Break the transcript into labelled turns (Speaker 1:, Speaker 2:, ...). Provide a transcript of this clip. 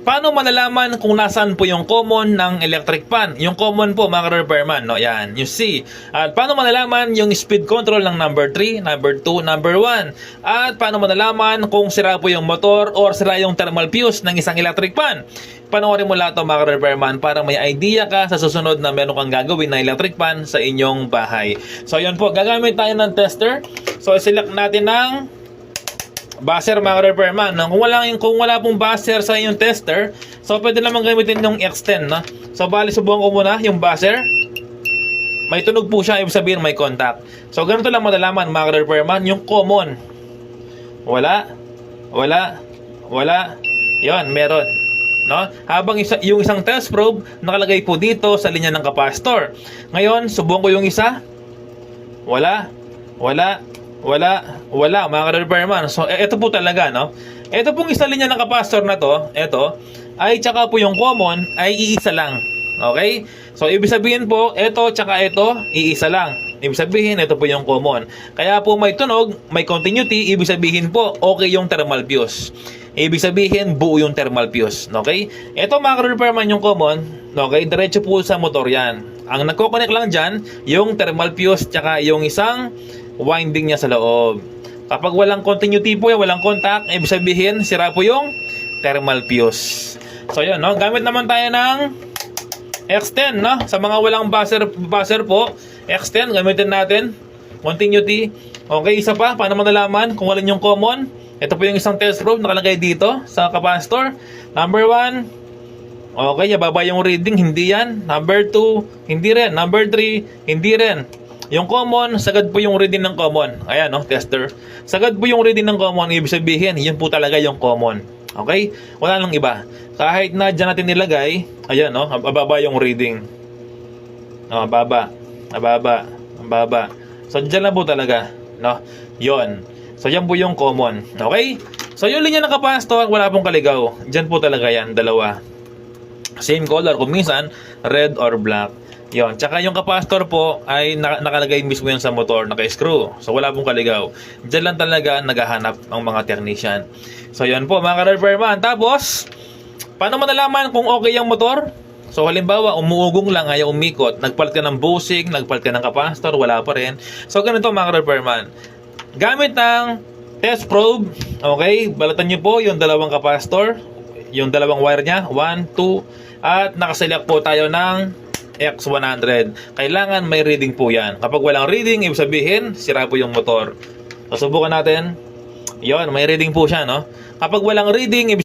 Speaker 1: paano malalaman kung nasaan po yung common ng electric fan? Yung common po mga repairman, no? Yan, you see. At paano malalaman yung speed control ng number 3, number 2, number 1? At paano malalaman kung sira po yung motor or sira yung thermal fuse ng isang electric fan? Panoorin mo lahat ito mga repairman para may idea ka sa susunod na meron kang gagawin na electric fan sa inyong bahay. So yun po, gagamit tayo ng tester. So select natin ng buzzer mga repairman. Kung wala pong buzzer sa inyong tester, so pwede naman gamitin yung X10, no? So bali subukan ko muna yung buzzer. May tunog po siya, ibig sabihin may contact. So ganito lang malalaman mga repairman, yung common. Wala. Yon, meron. No? Habang yung isang test probe nakalagay po dito sa linya ng capacitor. Ngayon, subukan ko yung isa. Wala mga repairman. So ito po talaga, no? Ito pong isa linya ng capacitor na to, ito ay tsaka po yung common ay iisa lang. Okay? So ibig sabihin po, ito tsaka ito iisa lang. Ibig sabihin, ito po yung common. Kaya po may tunog, may continuity, ibig sabihin po okay yung thermal fuse. Ibig sabihin, buo yung thermal fuse. Okay? Ito mga repairman yung common, okay? Diretso po sa motor yan. Ang nagko-connect lang dyan, yung thermal fuse tsaka yung isang winding niya sa loob. Kapag walang continuity po, walang contact, ibig sabihin, sira po yung thermal fuse. So yun, no? Gamit naman tayo ng X10, no? Sa mga walang buzzer po, X10, gamitin natin. Continuity. Okay, isa pa, paano malalaman kung walang yung common? Ito po yung isang test probe nakalagay dito sa capacitor. Number 1, okay, baba yung reading, hindi yan. Number 2, hindi rin. Number 3, hindi rin. Yung common, sagad po yung reading ng common. Ayan, no, tester. Sagad po yung reading ng common, ibig sabihin, yun po talaga yung common. Okay? Wala nang iba. Kahit na dyan natin nilagay, ayan, no, bababa yung reading. Baba. So, dyan lang po talaga, no? Yon. So, yan po yung common. Okay? So, yung linya ng capacitor, wala pong kaligaw. Dyan po talaga yan, dalawa. Same color, kung minsan, red or black. Yon, tsaka yung capacitor po ay nakalagay mismo yan sa motor, naka-screw. So wala pong kaligaw. Diyan lang talaga naghahanap ang mga technician. So yan po mga repairman. Tapos, paano mo nalaman kung okay yung motor? So halimbawa, umuugong lang, ayaw umikot. Nagpalit ka ng bushing, nagpalit ka ng capacitor, wala pa rin. So ganito mga repairman. Gamit ng test probe, okay, balatan nyo po yung dalawang capacitor, yung dalawang wire nya, 1, 2, at nakaselect po tayo ng X100. Kailangan may reading po yan. Kapag walang reading, ibig sabihin, sira po yung motor. So, subukan natin. Yon, may reading po siya, no? Kapag walang reading, ibig